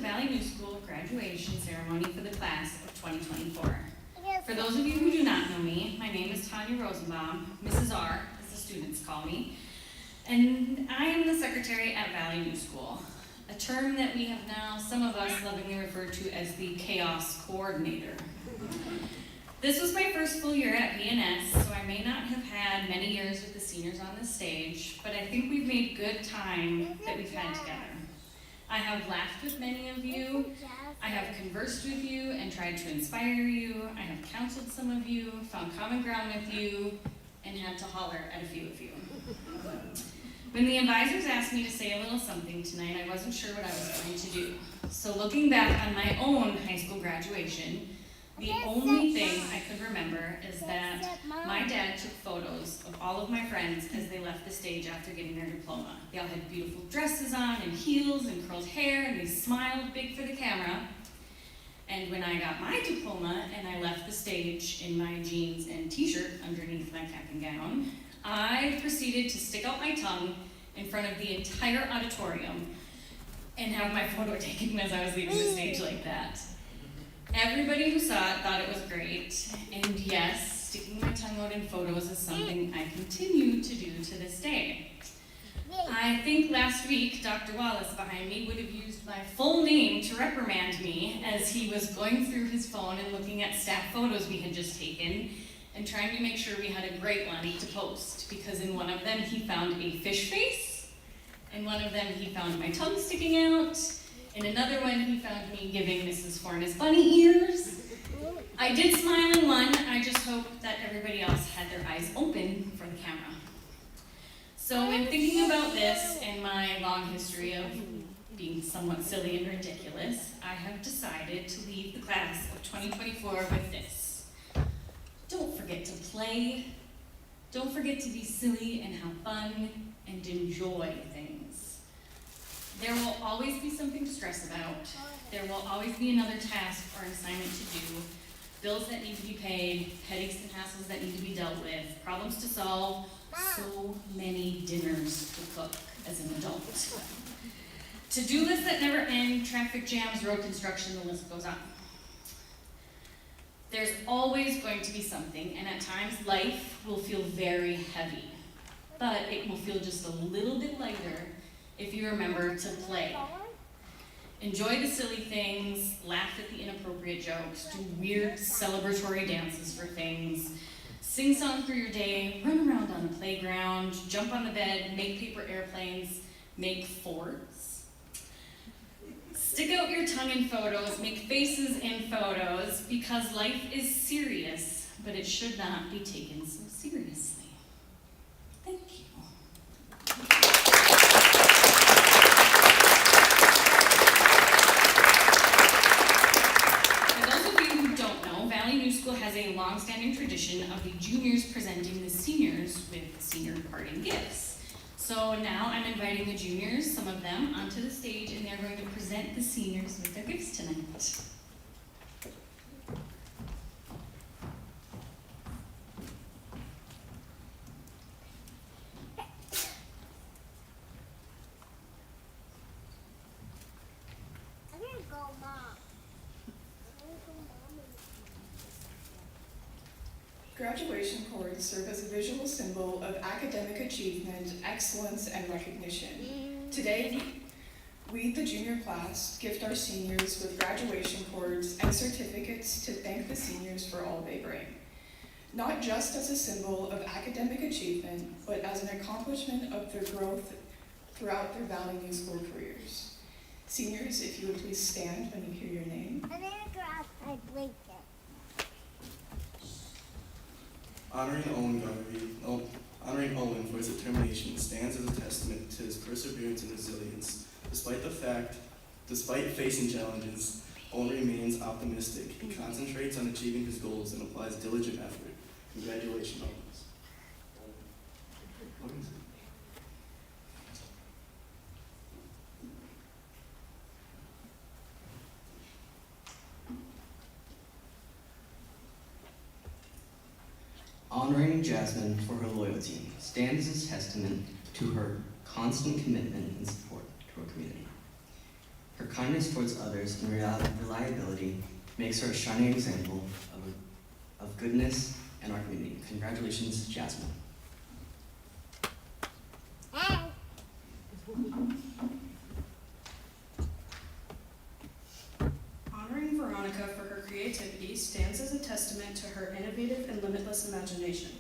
Valley New School graduation ceremony for the class of 2024. For those of you who do not know me, my name is Tanya Rosenbaum, Mrs. R, as the students call me, and I am the secretary at Valley New School, a term that we have now, some of us lovingly refer to as the chaos coordinator. This was my first full year at VNS, so I may not have had many years with the seniors on the stage, but I think we've made good time that we've had together. I have laughed with many of you, I have conversed with you and tried to inspire you, I have counseled some of you, found common ground with you, and had to holler at a few of you. When the advisors asked me to say a little something tonight, I wasn't sure what I was going to do. So looking back on my own high school graduation, the only thing I could remember is that my dad took photos of all of my friends as they left the stage after getting their diploma. They all had beautiful dresses on and heels and curled hair, and they smiled big for the camera. And when I got my diploma and I left the stage in my jeans and t-shirt underneath my cap and gown, I proceeded to stick out my tongue in front of the entire auditorium and have my photo taken as I was leaving the stage like that. Everybody who saw it thought it was great, and yes, sticking my tongue out in photos is something I continue to do to this day. I think last week, Dr. Wallace behind me would have used my full name to reprimand me as he was going through his phone and looking at staff photos we had just taken and trying to make sure we had a great one to post, because in one of them he found a fish face, in one of them he found my tongue sticking out, in another one, he found me giving Mrs. Fornes bunny ears. I did smile in one. I just hope that everybody else had their eyes open for the camera. So in thinking about this and my long history of being somewhat silly and ridiculous, I have decided to leave the class of 2024 with this. Don't forget to play. Don't forget to be silly and have fun and enjoy things. There will always be something to stress about. There will always be another task or assignment to do, bills that need to be paid, headaches and hassles that need to be dealt with, problems to solve, so many dinners to cook as an adult. To-do lists that never end, traffic jams, road construction, the list goes on. There's always going to be something, and at times life will feel very heavy, but it will feel just a little bit lighter if you remember to play. Enjoy the silly things, laugh at the inappropriate jokes, do weird celebratory dances for things, sing songs through your day, run around on the playground, jump on the bed, make paper airplanes, make forts. Stick out your tongue in photos, make faces in photos, because life is serious, but it should not be taken so seriously. Thank you. School has a long-standing tradition of the juniors presenting the seniors with senior parting gifts. So now I'm inviting the juniors, some of them, onto the stage, and they're going to present the seniors with their gifts tonight. Graduation cords serve as a visual symbol of academic achievement, excellence, and recognition. Today, we, the junior class, gift our seniors with graduation cords and certificates to thank the seniors for all they bring. Not just as a symbol of academic achievement, but as an accomplishment of their growth throughout their Valley New School careers. Seniors, if you would please stand when you hear your name. I'm gonna grab my blanket. Honoring Owen for his determination stands as a testament to his perseverance and resilience. Despite facing challenges, Owen remains optimistic. He concentrates on achieving his goals and applies diligent effort. Congratulations, Owen. Honoring Jasmine for her loyalty stands as a testament to her constant commitment and support to our community. Her kindness towards others and reliability makes her a shining example of goodness in our community. Congratulations, Jasmine. Honoring Veronica for her creativity stands as a testament to her innovative and limitless imagination.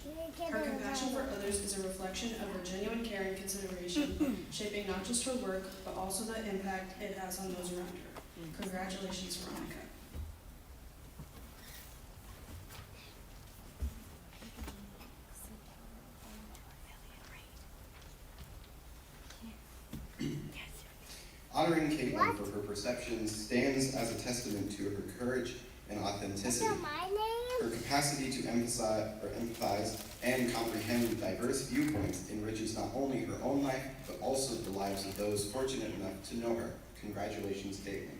Her compassion for others is a reflection of her genuine care and consideration, shaping not just her work, but also the impact it has on those around her. Congratulations, Veronica. Honoring Caitlin for her perceptions stands as a testament to her courage and authenticity. What's my name? Her capacity to empathize and comprehend diverse viewpoints enriches not only her own life, but also the lives of those fortunate enough to know her. Congratulations, Caitlin.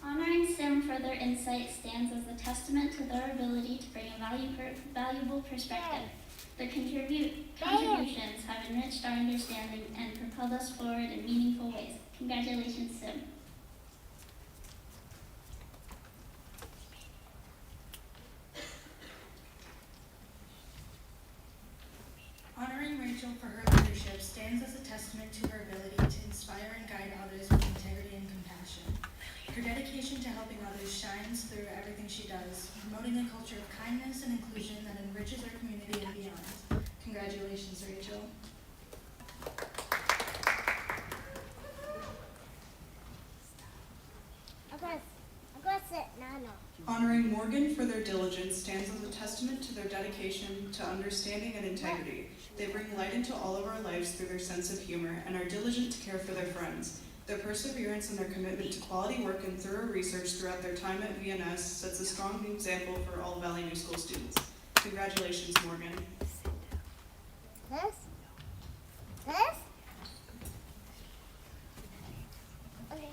Honoring Sim for their insight stands as a testament to their ability to bring a valuable perspective. Their contributions have enriched our understanding and propelled us forward in meaningful ways. Congratulations, Sim. Honoring Rachel for her leadership stands as a testament to her ability to inspire and guide others with integrity and compassion. Her dedication to helping others shines through everything she does, promoting a culture of kindness and inclusion that enriches our community and beyond. Congratulations, Rachel. I'm gonna sit Nano. Honoring Morgan for their diligence stands as a testament to their dedication to understanding and integrity. They bring light into all of our lives through their sense of humor and are diligent to care for their friends. Their perseverance and their commitment to quality work and thorough research throughout their time at VNS sets a strong example for all Valley New School students. Congratulations, Morgan. This? This? Okay.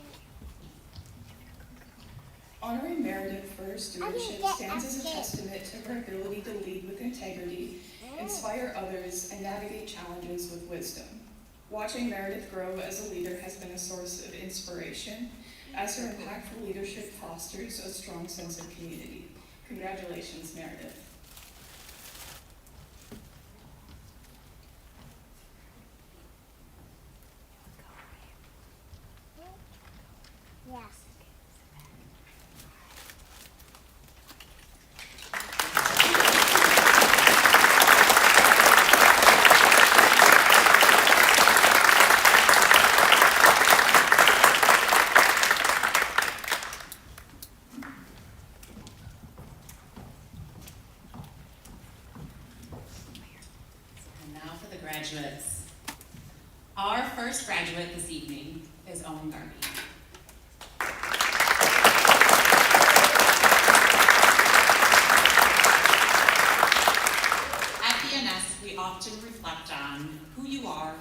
Honoring Meredith for her stewardship get stands as a upset. testament to her ability to lead with integrity, inspire others, and navigate challenges with wisdom. Watching Meredith grow as a leader has been a source of inspiration, as her impactful leadership fosters a strong sense of community. Congratulations, Meredith. Yes. And now for the graduates. Our first graduate this evening is Owen Garvey. At VNS, we often reflect on who you are,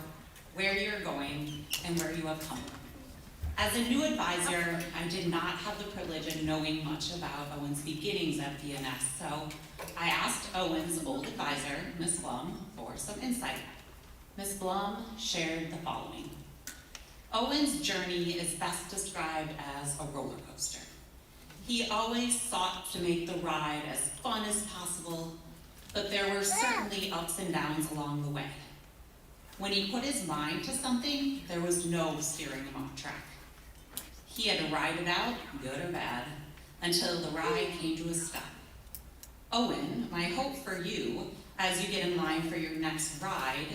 where you're going, and where you have come from. As a new advisor, I did not have the privilege of knowing much about Owen's beginnings at VNS, so I asked Owen's old advisor, Ms. Blum, for some insight. Ms. Blum shared the following. Owen's journey is best described as a roller coaster. He always sought to make the ride as fun as possible, but there were certainly ups and downs along the way. When he put his mind to something, there was no steering him off track. He had to ride it out, good or bad, until the ride came to a stop. Owen, my hope for you, as you get in line for your next ride,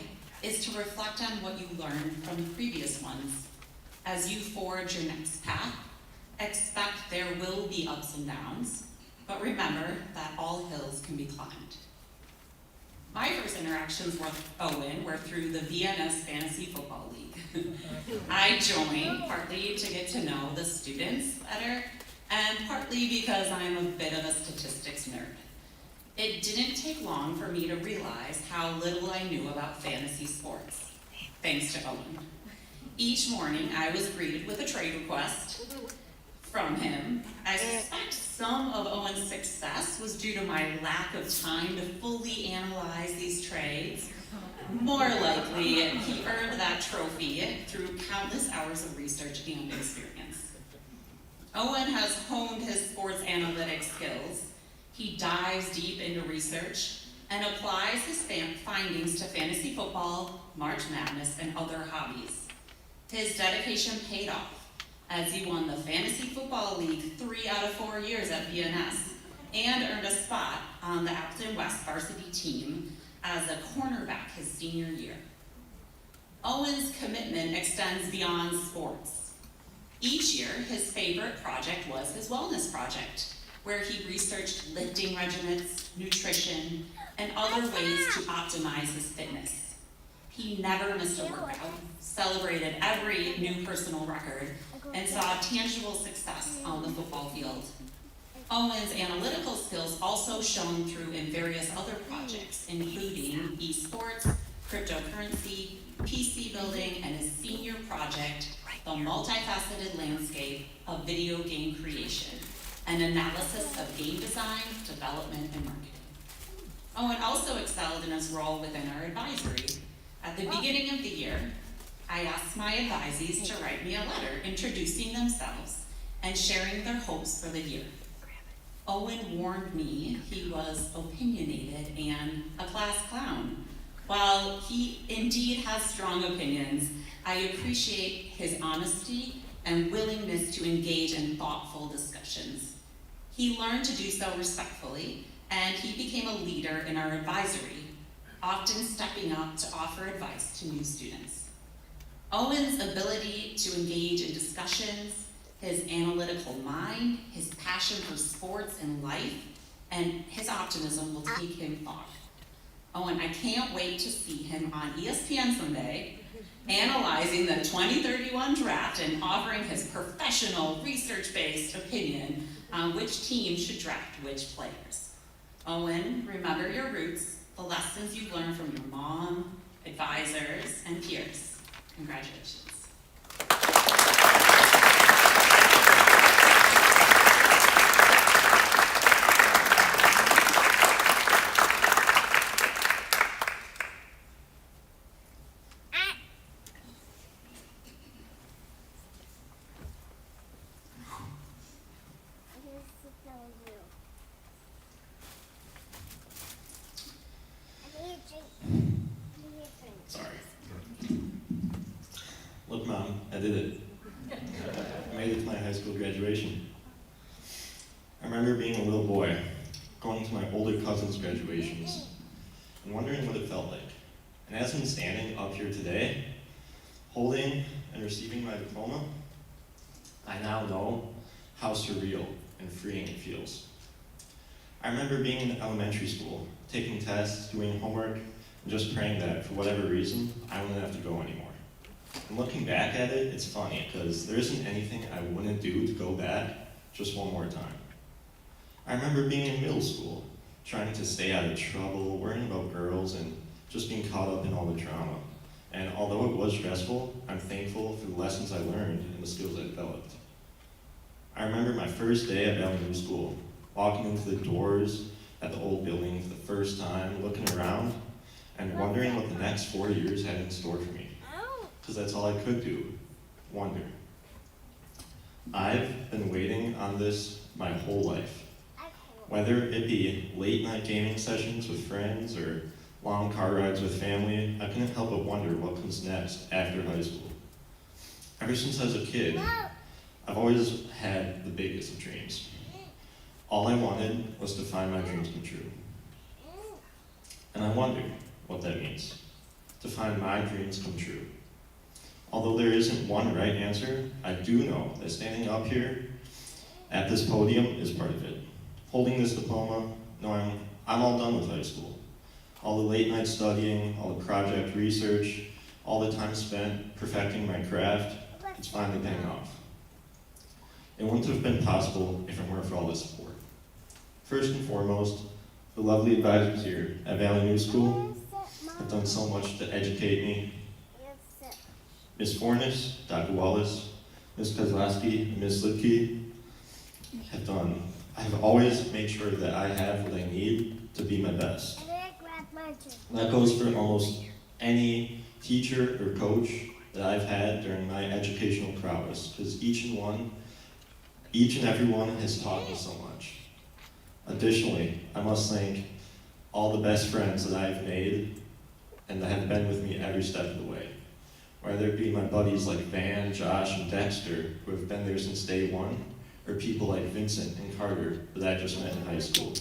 is to reflect on what you learned from the previous ones. As you forge your next path, expect there will be ups and downs, but remember that all hills can be climbed. My first interactions with Owen were through the VNS Fantasy Football League. I joined partly to get to know the students better, and partly because I'm a bit of a statistics nerd. It didn't take long for me to realize how little I knew about fantasy sports, thanks to Owen. Each morning, I was greeted with a trade request, from him. I suspect some of Owen's success was due to my lack of time to fully analyze these trades. More likely, he earned that trophy through countless hours of research and experience. Owen has honed his sports analytics skills. He dives deep into research and applies his findings to fantasy football, March Madness, and other hobbies. His dedication paid off as he won the Fantasy Football League 3 out of 4 years at VNS and earned a spot on the Appleton West varsity team as a cornerback his senior year. Owen's commitment extends beyond sports. Each year, his favorite project was his wellness project, where he researched lifting regimens, nutrition, and other ways to optimize his fitness. He never missed a workout, celebrated every new personal record, and saw tangible success on the football field. Owen's analytical skills also shone through in various other projects, including esports, cryptocurrency, PC building, and his senior project, the multifaceted landscape of video game creation, an analysis of game design, development, and marketing. Owen also excelled in his role within our advisory. At the beginning of the year, I asked my advisees to write me a letter introducing themselves and sharing their hopes for the year. Owen warned me he was opinionated and a class clown. While he indeed has strong opinions, I appreciate his honesty and willingness to engage in thoughtful discussions. He learned to do so respectfully, and he became a leader in our advisory, often stepping up to offer advice to new students. Owen's ability to engage in discussions, his analytical mind, his passion for sports and life, and his optimism will take him far. Owen, I can't wait to see him on ESPN someday, analyzing the 2031 draft and offering his professional, research-based opinion on which team should draft which players. Owen, remember your roots, the lessons you've learned from your mom, advisors, and peers. Congratulations. Sorry. Look, Mom, I did it. I made it to my high school graduation. I remember being a little boy, going to my older cousin's graduations, and wondering what it felt like. And as I'm standing up here today, holding and receiving my diploma, I now know how surreal and freeing it feels. I remember being in elementary school, taking tests, doing homework, and just praying that, for whatever reason, I wouldn't have to go anymore. And looking back at it, it's funny, because there isn't anything I wouldn't do to go back just one more time. I remember being in middle school, trying to stay out of trouble, worrying about girls, and just being caught up in all the drama. And although it was stressful, I'm thankful for the lessons I learned and the skills I developed. I remember my first day at Valley New School, walking into the doors at the old building for the first time, looking around, and wondering what the next 4 years had in store for me. Because that's all I could do, wonder. I've been waiting on this my whole life. Whether it be late night gaming sessions with friends or long car rides with family, I couldn't help but wonder what comes next after high school. Ever since I was a kid, I've always had the biggest of dreams. All I wanted was to find my dreams come true. And I wonder what that means, to find my dreams come true. Although there isn't one right answer, I do know that standing up here at this podium is part of it. Holding this diploma, knowing I'm all done with high school. All the late night studying, all the project research, all the time spent perfecting my craft, it's finally paying off. It wouldn't have been possible if it weren't for all this support. First and foremost, the lovely advisors here at Valley New School have done so much to educate me. Ms. Fornes, Dr. Wallace, Ms. Kozlowski, and Ms. Lipke, have done, I've always made sure that I have what I need to be my best. That goes for almost any teacher or coach that I've had during my educational prowess, because each and every one has taught me so much. Additionally, I must thank all the best friends that I've made and that have been with me every step of the way. Whether it be my buddies like Van, Josh, and Dexter, who have been there since day one, or people like Vincent and Carter that I just met in high school.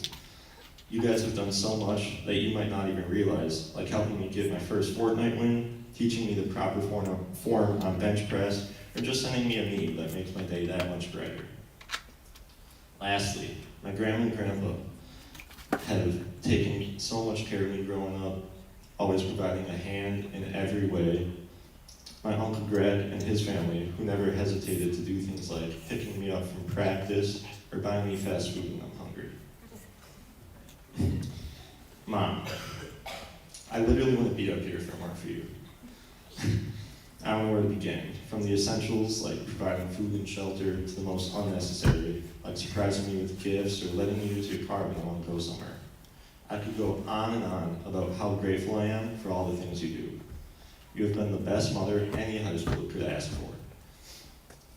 You guys have done so much that you might not even realize, like helping me get my first Fortnite win, teaching me the proper form on bench press, or just sending me a meme that makes my day that much brighter. Lastly, my grandma and grandpa have taken so much care of me growing up, always providing a hand in every way. My Uncle Greg and his family, who never hesitated to do things like picking me up from practice or buying me fast food when I'm hungry. Mom, I literally want to be up here if it weren't for you. I don't know where to begin. From the essentials, like providing food and shelter, to the most unnecessary, like surprising me with gifts or letting me use your car when I want to go somewhere. I could go on and on about how grateful I am for all the things you do. You have been the best mother any high school could ask for.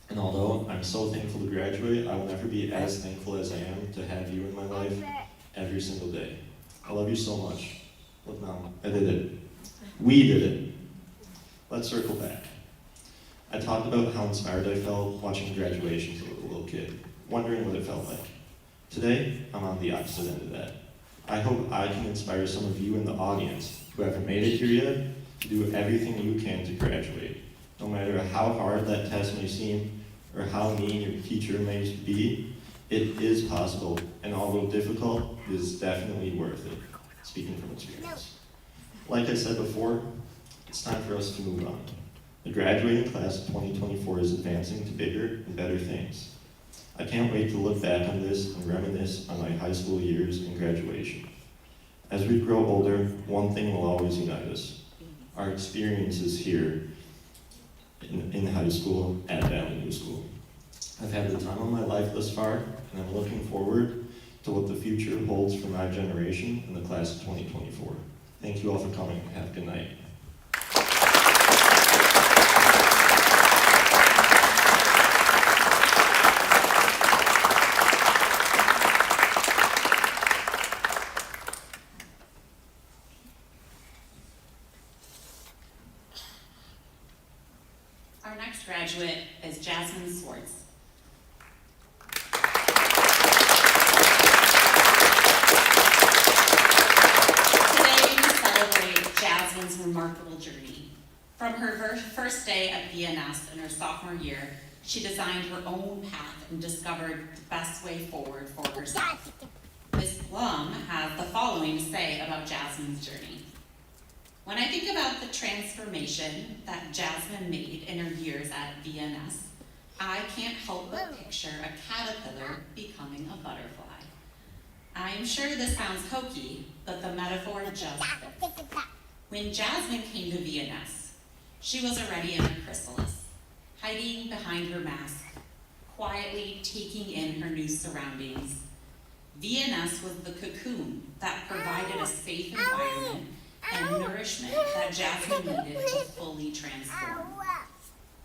And although I'm so thankful to graduate, I will never be as thankful as I am to have you in my life every single day. I love you so much. Look now, I did it. We did it. Let's circle back. I talked about how inspired I felt watching graduations as a little kid, wondering what it felt like. Today, I'm on the opposite end of that. I hope I can inspire some of you in the audience who haven't made it here yet to do everything you can to graduate. No matter how hard that test may seem or how mean your teacher may be, it is possible, and although difficult, it is definitely worth it, speaking from experience. Like I said before, it's time for us to move on. The graduating class of 2024 is advancing to bigger and better things. I can't wait to look back on this and reminisce on my high school years and graduation. As we grow older, one thing will always unite us: our experiences here in high school at Valley New School. I've had the time of my life thus far, and I'm looking forward to what the future holds for my generation and the class of 2024. Thank you all for coming. Have a good night. Our next graduate is Jasmine Swartz. Today we celebrate Jasmine's remarkable journey. From her first day at VNS in her sophomore year, she designed her own path and discovered the best way forward for herself. Ms. Blum has the following to say about Jasmine's journey. When I think about the transformation that Jasmine made in her years at VNS, I can't help but picture a caterpillar becoming a butterfly. I am sure this sounds hokey, but the metaphor just fits. When Jasmine came to VNS, she was already in her chrysalis, hiding behind her mask, quietly taking in her new surroundings. VNS was the cocoon that provided a safe environment and nourishment that Jasmine needed to fully transform.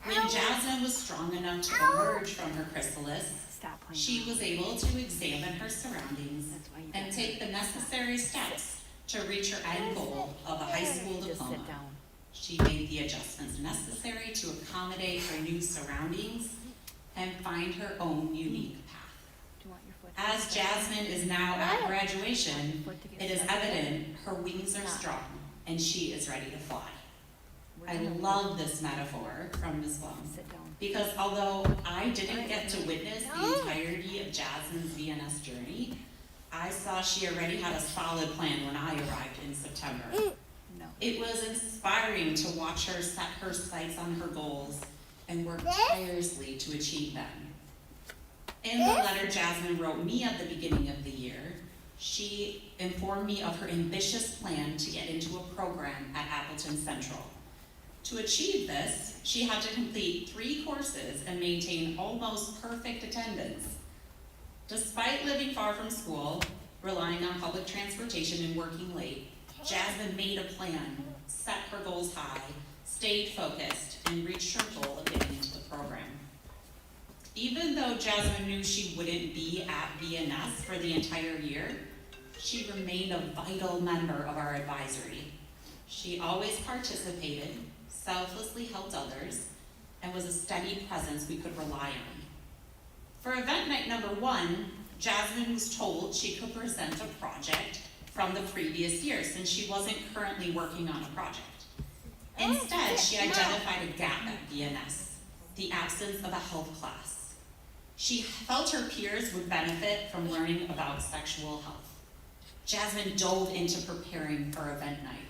When Jasmine was strong enough to emerge from her chrysalis, she was able to examine her surroundings and take the necessary steps to reach her end goal of a high school diploma. She made the adjustments necessary to accommodate her new surroundings and find her own unique path. As Jasmine is now at graduation, it is evident her wings are strong and she is ready to fly. I love this metaphor from Ms. Blum because although I didn't get to witness the entirety of Jasmine's VNS journey, I saw she already had a solid plan when I arrived in September. It was inspiring to watch her set her sights on her goals and work tirelessly to achieve them. In the letter Jasmine wrote me at the beginning of the year, she informed me of her ambitious plan to get into a program at Appleton Central. To achieve this, she had to complete 3 courses and maintain almost perfect attendance. Despite living far from school, relying on public transportation and working late, Jasmine made a plan, set her goals high, stayed focused, and reached her goal of getting into the program. Even though Jasmine knew she wouldn't be at VNS for the entire year, she remained a vital member of our advisory. She always participated, selflessly helped others, and was a steady presence we could rely on. For event night number 1, Jasmine was told she could present a project from the previous year since she wasn't currently working on a project. Instead, she identified a gap at VNS, the absence of a health class. She felt her peers would benefit from learning about sexual health. Jasmine dove into preparing for event night,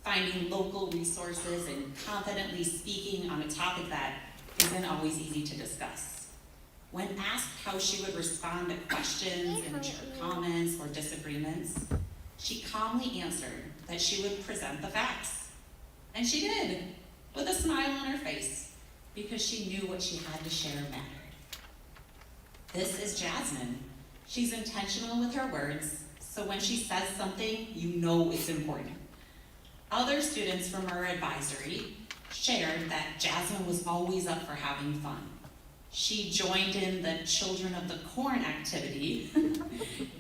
finding local resources and confidently speaking on a topic that isn't always easy to discuss. When asked how she would respond to questions and share comments or disagreements, she calmly answered that she would present the facts. And she did, with a smile on her face, because she knew what she had to share mattered. This is Jasmine. She's intentional with her words, so when she says something, you know it's important. Other students from our advisory shared that Jasmine was always up for having fun. She joined in the Children of the Corn activity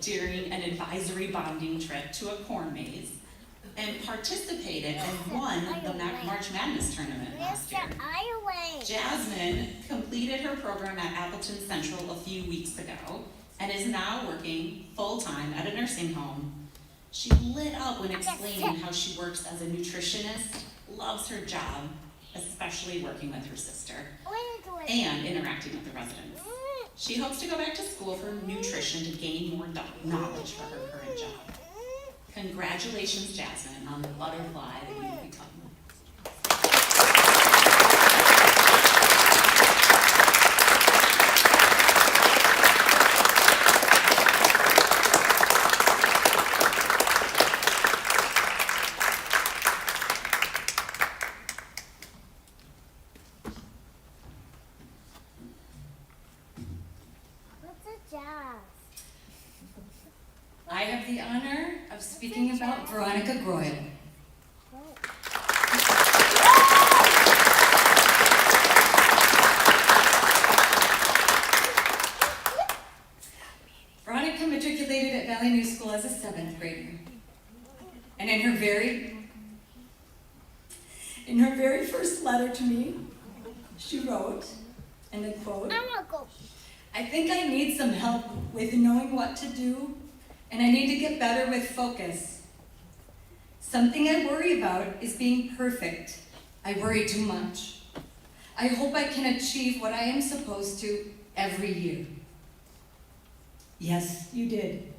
during an advisory bonding trip to a corn maze and participated and won the March Madness tournament last year. Jasmine completed her program at Appleton Central a few weeks ago and is now working full-time at a nursing home. She lit up when explaining how she works as a nutritionist, loves her job, especially working with her sister, and interacting with the residents. She hopes to go back to school for nutrition to gain more knowledge for her current job. Congratulations, Jasmine, on the butterfly that you've become. I have the honor of speaking about Veronica Groyle. Veronica matriculated at Valley New School as a 7th grader. And in her very first letter to me, she wrote, and I quote, "I think I need some help with knowing what to do, and I need to get better with focus. Something I worry about is being perfect. I worry too much. I hope I can achieve what I am supposed to every year." Yes, you did.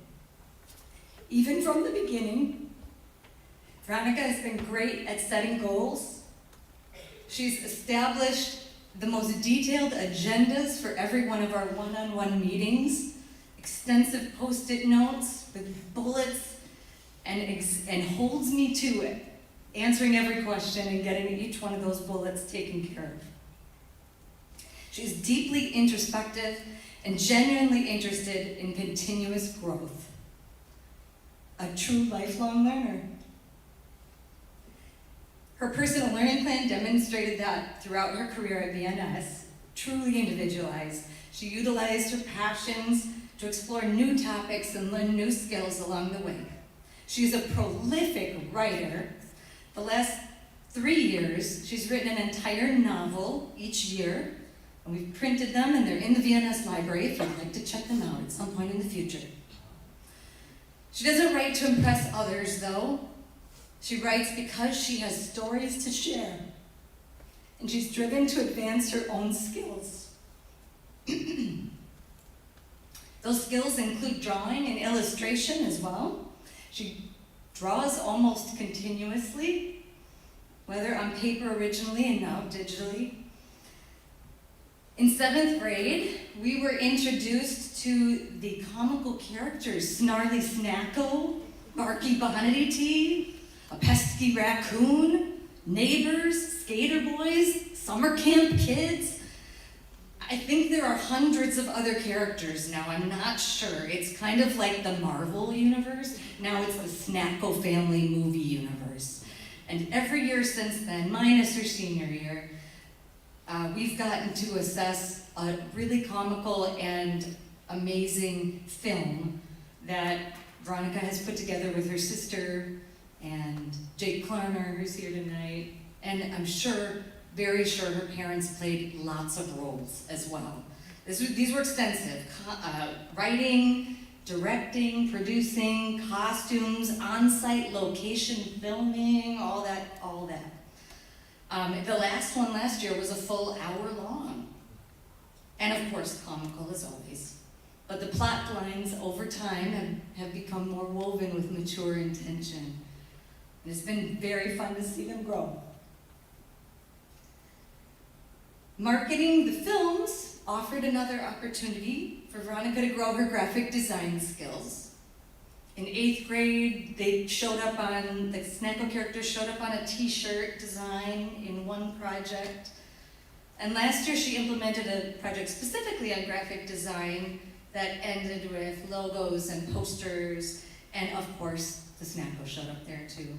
Even from the beginning, Veronica has been great at setting goals. She's established the most detailed agendas for every one of our one-on-one meetings, extensive Post-it notes with bullets, and holds me to it, answering every question and getting each one of those bullets taken care of. She's deeply introspective and genuinely interested in continuous growth. A true lifelong learner. Her personal learning plan demonstrated that throughout her career at VNS, truly individualized. She utilized her passions to explore new topics and learn new skills along the way. She is a prolific writer. The last 3 years, she's written an entire novel each year, and we've printed them, and they're in the VNS library if you'd like to check them out at some point in the future. She doesn't write to impress others, though. She writes because she has stories to share, and she's driven to advance her own skills. Those skills include drawing and illustration as well. She draws almost continuously, whether on paper originally and now digitally. In 7th grade, we were introduced to the comical characters Snarly Snacko, Barky Bonity Tea, a pesky raccoon, Neighbors, Skater Boys, Summer Camp Kids. I think there are hundreds of other characters now. I'm not sure. It's kind of like the Marvel universe. Now it's the Snacko family movie universe. And every year since then, minus her senior year, we've gotten to assess a really comical and amazing film that Veronica has put together with her sister and Jake Klarner, who's here tonight. And I'm sure, very sure, her parents played lots of roles as well. These were extensive. Writing, directing, producing, costumes, on-site location filming, all that. The last one last year was a full hour long. And of course, comical as always. But the plot lines over time have become more woven with mature intention. And it's been very fun to see them grow. Marketing the films offered another opportunity for Veronica to grow her graphic design skills. In 8th grade, the Snacko characters showed up on a t-shirt design in one project. And last year she implemented a project specifically on graphic design that ended with logos and posters, and of course, the Snacko showed up there too.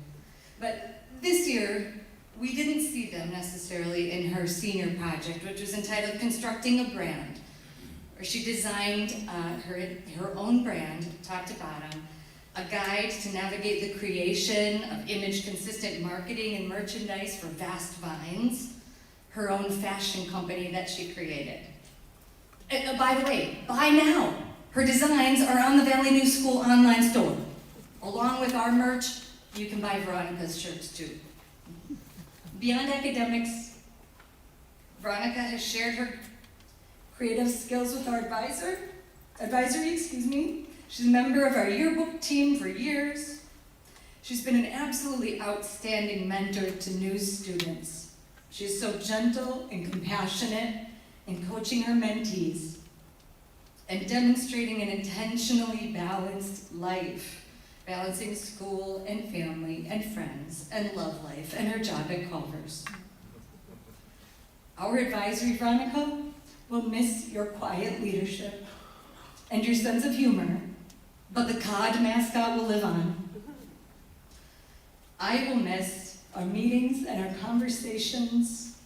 But this year, we didn't see them necessarily in her senior project, which was entitled Constructing a Brand, where she designed her own brand, top to bottom, a guide to navigate the creation of image-consistent marketing and merchandise for Vast Vines, her own fashion company that she created. By the way, by now, her designs are on the Valley New School online store. Along with our merch, you can buy Veronica's shirts too. Beyond academics, Veronica has shared her creative skills with our advisory. She's a member of our yearbook team for years. She's been an absolutely outstanding mentor to new students. She's so gentle and compassionate in coaching her mentees and demonstrating an intentionally balanced life, balancing school and family and friends and love life and her job at Culver's. Our advisory, Veronica, will miss your quiet leadership and your sense of humor, but the COD mascot will live on. I will miss our meetings and our conversations,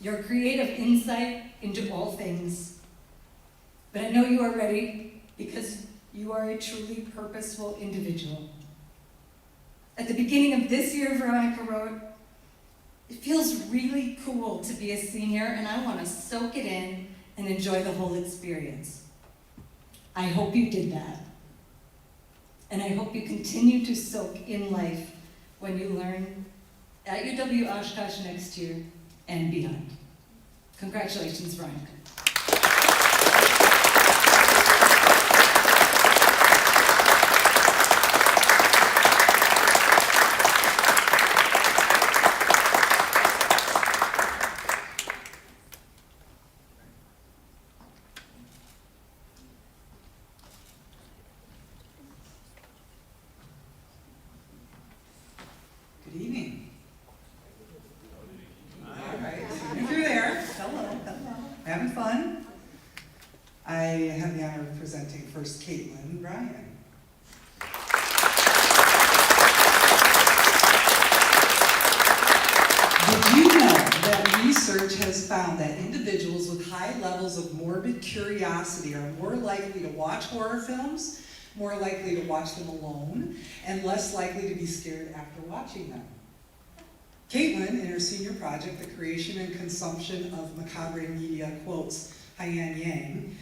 your creative insight into all things, but I know you are ready because you are a truly purposeful individual. At the beginning of this year, Veronica wrote, "It feels really cool to be a senior, and I want to soak it in and enjoy the whole experience." I hope you did that. And I hope you continue to soak in life when you learn at UW Oshkosh next year and beyond. Congratulations, Veronica. Good evening. All right, if you're there, hello. Having fun? I have the honor of presenting first Caitlin and Brian. Did you know that research has found that individuals with high levels of morbid curiosity are more likely to watch horror films, more likely to watch them alone, and less likely to be scared after watching them? Caitlin, in her senior project, The Creation and Consumption of Macabre Media, quotes Haiyan Yang.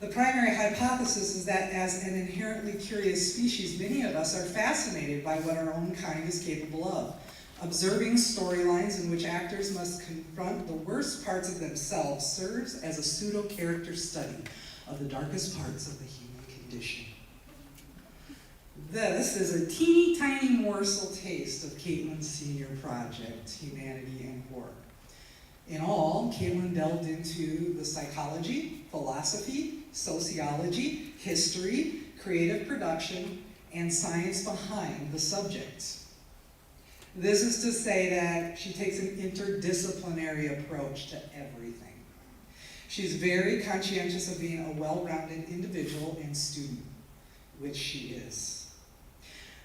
The primary hypothesis is that as an inherently curious species, many of us are fascinated by what our own kind is capable of. Observing storylines in which actors must confront the worst parts of themselves serves as a pseudo-character study of the darkest parts of the human condition. This is a teeny tiny morsel taste of Caitlin's senior project, Humanity and Horror. In all, Caitlin delved into the psychology, philosophy, sociology, history, creative production, and science behind the subjects. This is to say that she takes an interdisciplinary approach to everything. She's very conscientious of being a well-rounded individual and student, which she is.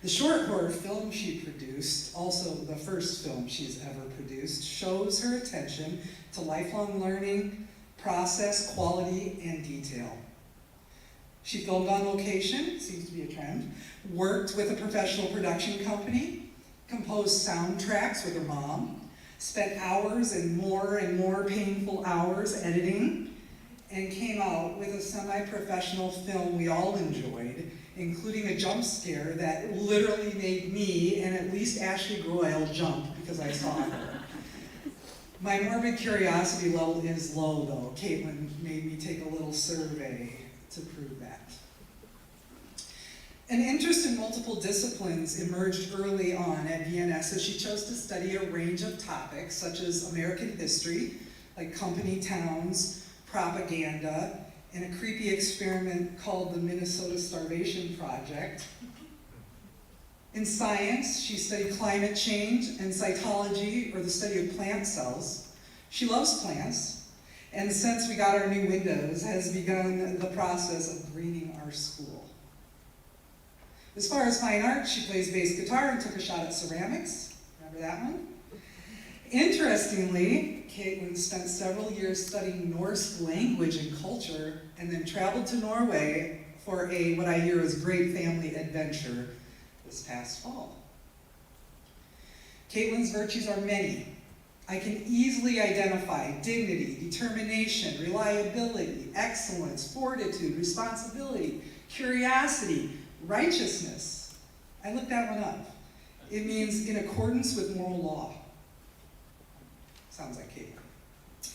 The short horror film she produced, also the first film she's ever produced, shows her attention to lifelong learning, process, quality, and detail. She filmed on location, seems to be a trend, worked with a professional production company, composed soundtracks with her mom, spent hours and more painful hours editing, and came out with a semi-professional film we all enjoyed, including a jump scare that literally made me and at least Ashley Groyle jump because I saw her. My morbid curiosity level is low though. Caitlin made me take a little survey to prove that. An interest in multiple disciplines emerged early on at VNS as she chose to study a range of topics such as American history, like company towns, propaganda, and a creepy experiment called the Minnesota Starvation Project. In science, she studied climate change and cytology, or the study of plant cells. She loves plants, and since we got our new windows, has begun the process of greening our school. As far as fine art, she plays bass guitar and took a shot at ceramics. Remember that one? Interestingly, Caitlin spent several years studying Norse language and culture, and then traveled to Norway for what I hear is great family adventure this past fall. Caitlin's virtues are many. I can easily identify dignity, determination, reliability, excellence, fortitude, responsibility, curiosity, righteousness. I looked that one up. It means in accordance with moral law. Sounds like Caitlin.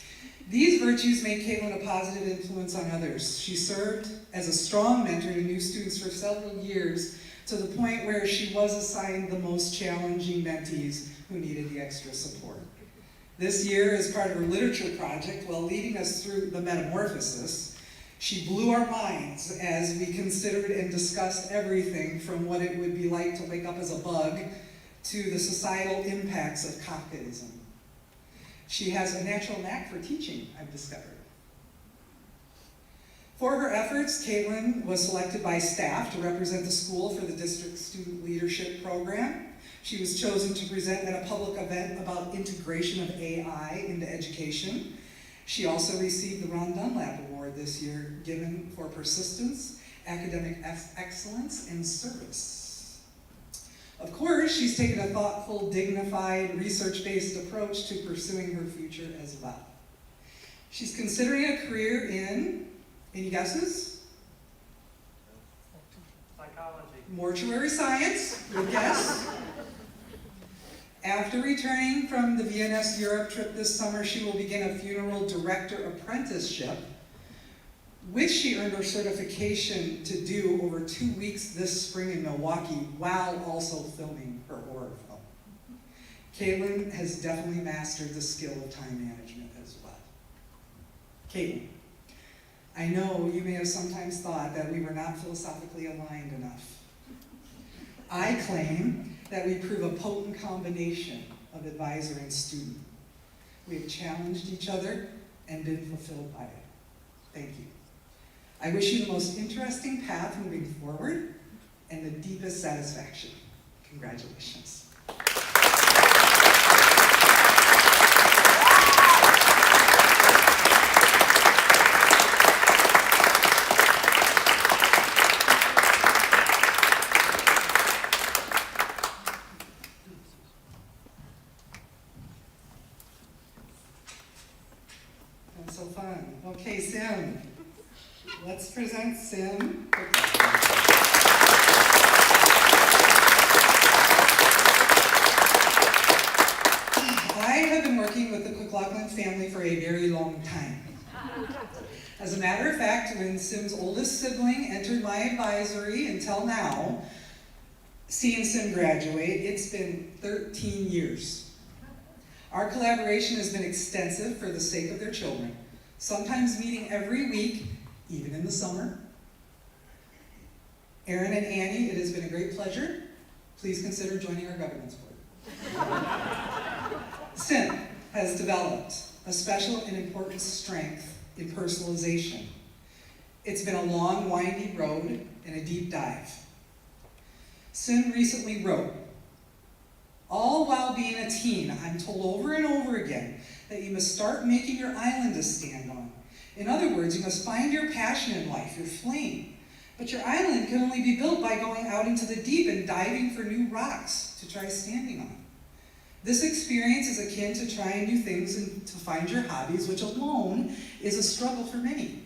These virtues make Caitlin a positive influence on others. She served as a strong mentor to new students for several years, to the point where she was assigned the most challenging mentees who needed the extra support. This year, as part of her literature project, while leading us through the Metamorphosis, she blew our minds as we considered and discussed everything from what it would be like to wake up as a bug to the societal impacts of Kafkaism. She has a natural knack for teaching, I've discovered. For her efforts, Caitlin was selected by staff to represent the school for the district student leadership program. She was chosen to present at a public event about integration of AI into education. She also received the Ron Dunlap Award this year, given for persistence, academic excellence, and service. Of course, she's taken a thoughtful, dignified, research-based approach to pursuing her future as well. She's considering a career in, any guesses? Psychology. Mortuary science, good guess. After returning from the VNS Europe trip this summer, she will begin a funeral director apprenticeship, which she earned her certification to do over 2 weeks this spring in Milwaukee, while also filming her horror film. Caitlin has definitely mastered the skill of time management as well. Caitlin, I know you may have sometimes thought that we were not philosophically aligned enough. I claim that we prove a potent combination of advisor and student. We have challenged each other and been fulfilled by it. Thank you. I wish you the most interesting path moving forward and the deepest satisfaction. Congratulations. So fun. Okay, Sim. Let's present Sim. I have been working with the McLaughlin family for a very long time. As a matter of fact, when Sim's oldest sibling entered my advisory until now, seeing Sim graduate, it's been 13 years. Our collaboration has been extensive for the sake of their children, sometimes meeting every week, even in the summer. Erin and Annie, it has been a great pleasure. Please consider joining our governance board. Sim has developed a special and important strength in personalization. It's been a long, windy road and a deep dive. Sim recently wrote, "All while being a teen, I'm told over and over again that you must start making your island to stand on. In other words, you must find your passion in life, your flame. But your island can only be built by going out into the deep and diving for new rocks to try standing on. This experience is akin to trying new things and to find your hobbies, which alone is a struggle for many.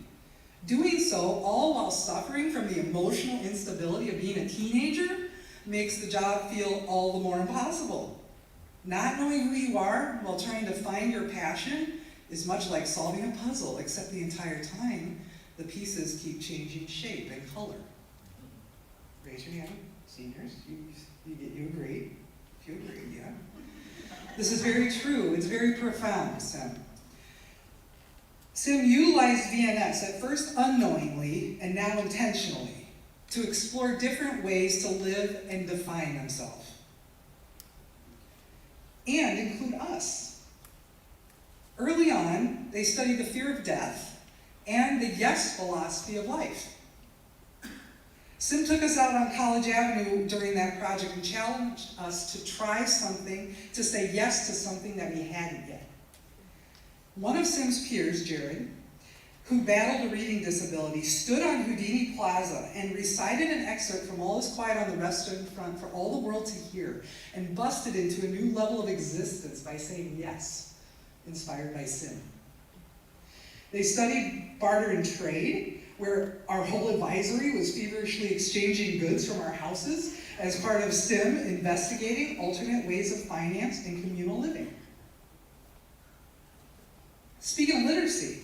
Doing so, all while suffering from the emotional instability of being a teenager, makes the job feel all the more impossible. Not knowing who you are while trying to find your passion is much like solving a puzzle, except the entire time, the pieces keep changing shape and color." Raise your hand, seniors. You agree? If you agree, yeah. This is very true. It's very profound, Sim. Sim utilized VNS, at first unknowingly and now intentionally, to explore different ways to live and define themselves. And include us. Early on, they studied the fear of death and the yes philosophy of life. Sim took us out on College Avenue during that project and challenged us to try something, to say yes to something that we hadn't yet. One of Sim's peers, Jared, who battled a reading disability, stood on Houdini Plaza and recited an excerpt from All Is Quiet on the Western Front for all the world to hear, and busted into a new level of existence by saying yes, inspired by Sim. They studied barter and trade, where our whole advisory was feverishly exchanging goods from our houses as part of Sim investigating alternate ways of finance and communal living. Speaking of literacy,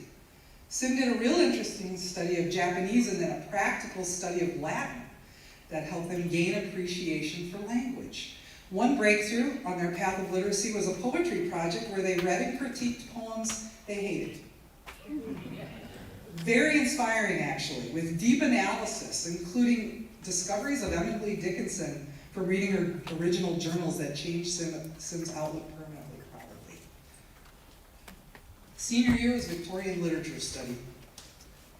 Sim did a real interesting study of Japanese and then a practical study of Latin that helped them gain appreciation for language. One breakthrough on their path of literacy was a poetry project where they read and critiqued poems they hated. Very inspiring, actually, with deep analysis, including discoveries of Emily Dickinson from reading her original journals that changed Sim's outlook permanently, probably. Senior year was Victorian literature study.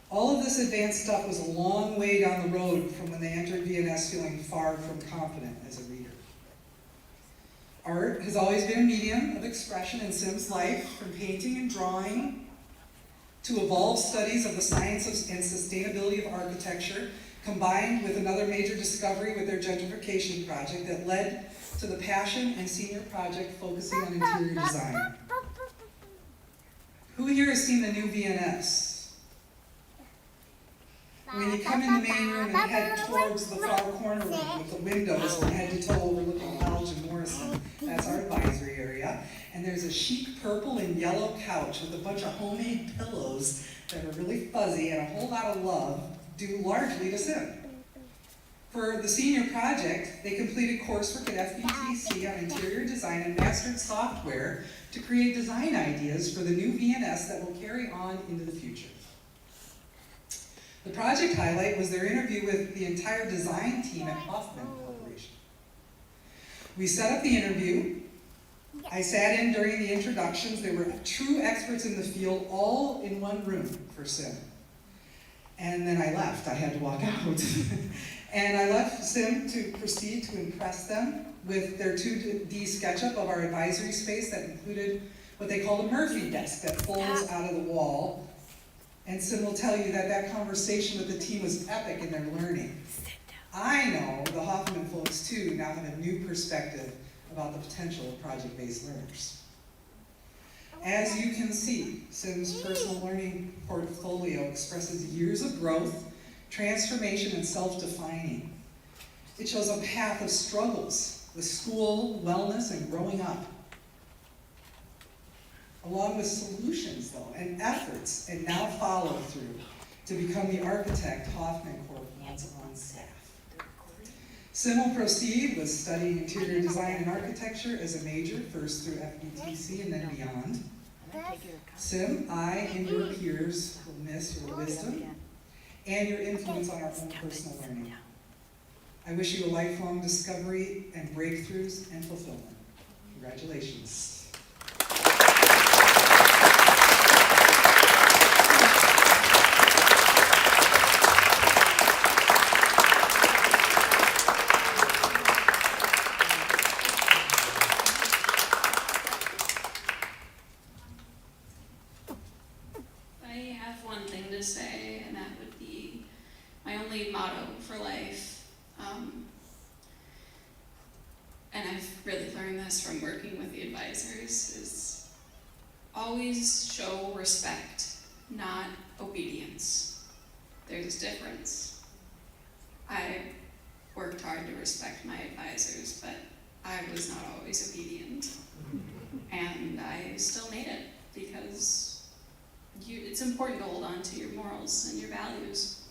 All of this advanced stuff was a long way down the road from when they entered VNS feeling far from confident as a reader. Art has always been a medium of expression in Sim's life, from painting and drawing to evolved studies of the sciences and sustainability of architecture, combined with another major discovery with their gentrification project that led to the passion and senior project focusing on interior design. Who here has seen the new VNS? When you come in the main room and head towards the far corner room with the windows from head to toe overlooking College and Morrison, that's our advisory area. And there's a chic purple and yellow couch with a bunch of homemade pillows that are really fuzzy and a whole lot of love, due largely to Sim. For the senior project, they completed coursework at FBTC on interior design and mastered software to create design ideas for the new VNS that will carry on into the future. The project highlight was their interview with the entire design team at Hoffman Corporation. We set up the interview. I sat in during the introductions. They were true experts in the field, all in one room for Sim. And then I left. I had to walk out. And I left Sim to proceed to impress them with their 2D SketchUp of our advisory space that included what they called a Murphy desk that folds out of the wall. And Sim will tell you that that conversation with the team was epic in their learning. I know the Hoffman folks, too, now have a new perspective about the potential of project-based learners. As you can see, Sim's personal learning portfolio expresses years of growth, transformation, and self-defining. It shows a path of struggles with school, wellness, and growing up, along with solutions, though, and efforts, and now follow-through to become the architect Hoffman Corp wants on staff. Sim will proceed with studying interior design and architecture as a major, first through FBTC and then beyond. Sim, I, and your peers will miss your wisdom and your influence on our own personal learning. I wish you a lifelong discovery and breakthroughs and fulfillment. Congratulations. say, and that would be my only motto for life. And I've really learned this from working with the advisors, is always show respect, not obedience. There's a difference. I worked hard to respect my advisors, but I was not always obedient. And I still made it because it's important to hold on to your morals and your values.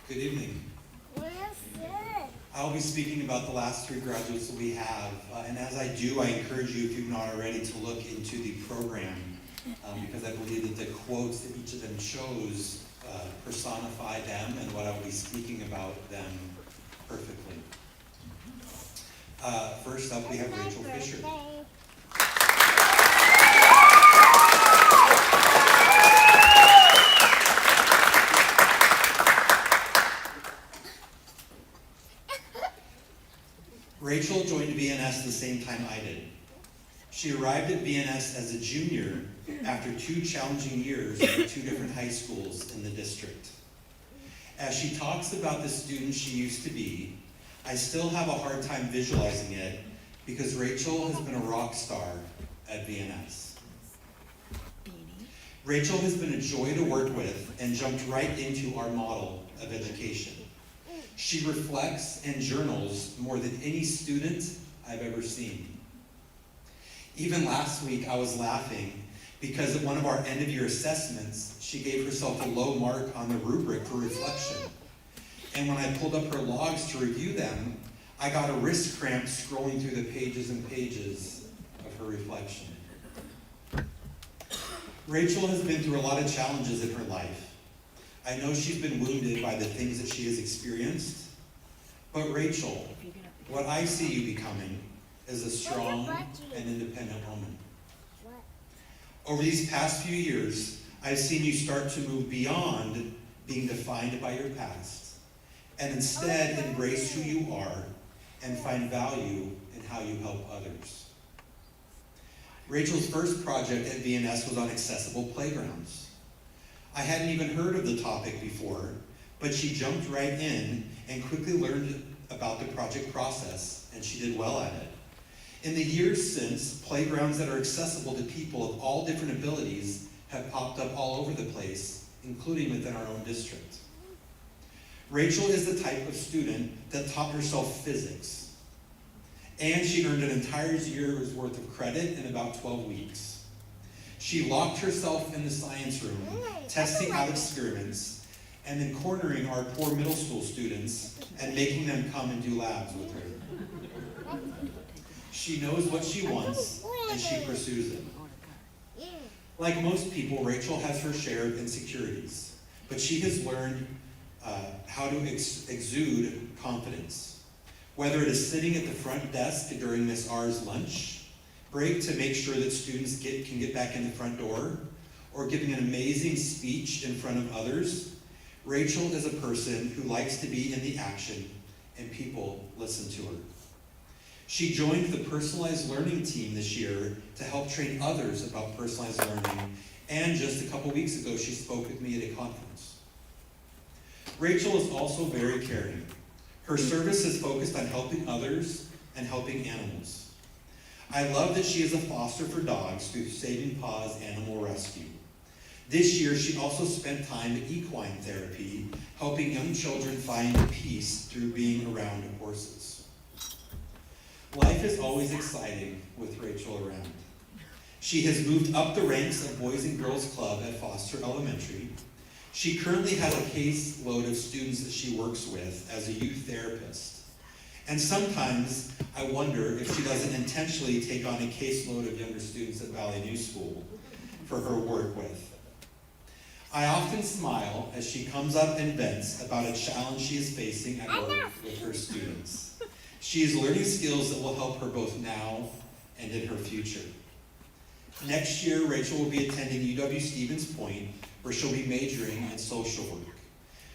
Good evening. I'll be speaking about the last 3 graduates that we have, and as I do, I encourage you, if you've not already, to look into the program, because I believe that the quotes that each of them chose personify them and what I'll be speaking about them perfectly. First up, we have Rachel Fisher. Rachel joined VNS the same time I did. She arrived at VNS as a junior after 2 challenging years at 2 different high schools in the district. As she talks about the student she used to be, I still have a hard time visualizing it because Rachel has been a rock star at VNS. Rachel has been a joy to work with and jumped right into our model of education. She reflects and journals more than any student I've ever seen. Even last week, I was laughing because at one of our end-of-year assessments, she gave herself a low mark on the rubric for reflection. And when I pulled up her logs to review them, I got a wrist cramp scrolling through the pages and pages of her reflection. Rachel has been through a lot of challenges in her life. I know she's been wounded by the things that she has experienced, but Rachel, what I see you becoming is a strong and independent woman. Over these past few years, I've seen you start to move beyond being defined by your past, and instead embrace who you are and find value in how you help others. Rachel's first project at VNS was on accessible playgrounds. I hadn't even heard of the topic before, but she jumped right in and quickly learned about the project process, and she did well at it. In the years since, playgrounds that are accessible to people of all different abilities have popped up all over the place, including within our own district. Rachel is the type of student that taught herself physics, and she earned an entire year's worth of credit in about 12 weeks. She locked herself in the science room, testing out experiments, and then cornering our poor middle school students and making them come and do labs with her. She knows what she wants, and she pursues it. Like most people, Rachel has her share of insecurities, but she has learned how to exude confidence. Whether it is sitting at the front desk during Miss R's lunch break to make sure that students can get back in the front door, or giving an amazing speech in front of others, Rachel is a person who likes to be in the action, and people listen to her. She joined the personalized learning team this year to help train others about personalized learning, and just a couple weeks ago, she spoke with me at a conference. Rachel is also very caring. Her service is focused on helping others and helping animals. I love that she is a foster for dogs through Saving Paws Animal Rescue. This year, she also spent time at equine therapy, helping young children find peace through being around horses. Life is always exciting with Rachel around. She has moved up the ranks of Boys and Girls Club at Foster Elementary. She currently has a caseload of students that she works with as a youth therapist. And sometimes I wonder if she doesn't intentionally take on a caseload of younger students at Valley New School for her work with. I often smile as she comes up and vents about a challenge she is facing at work with her students. She is learning skills that will help her both now and in her future. Next year, Rachel will be attending UW-Stevens Point, where she'll be majoring in social work.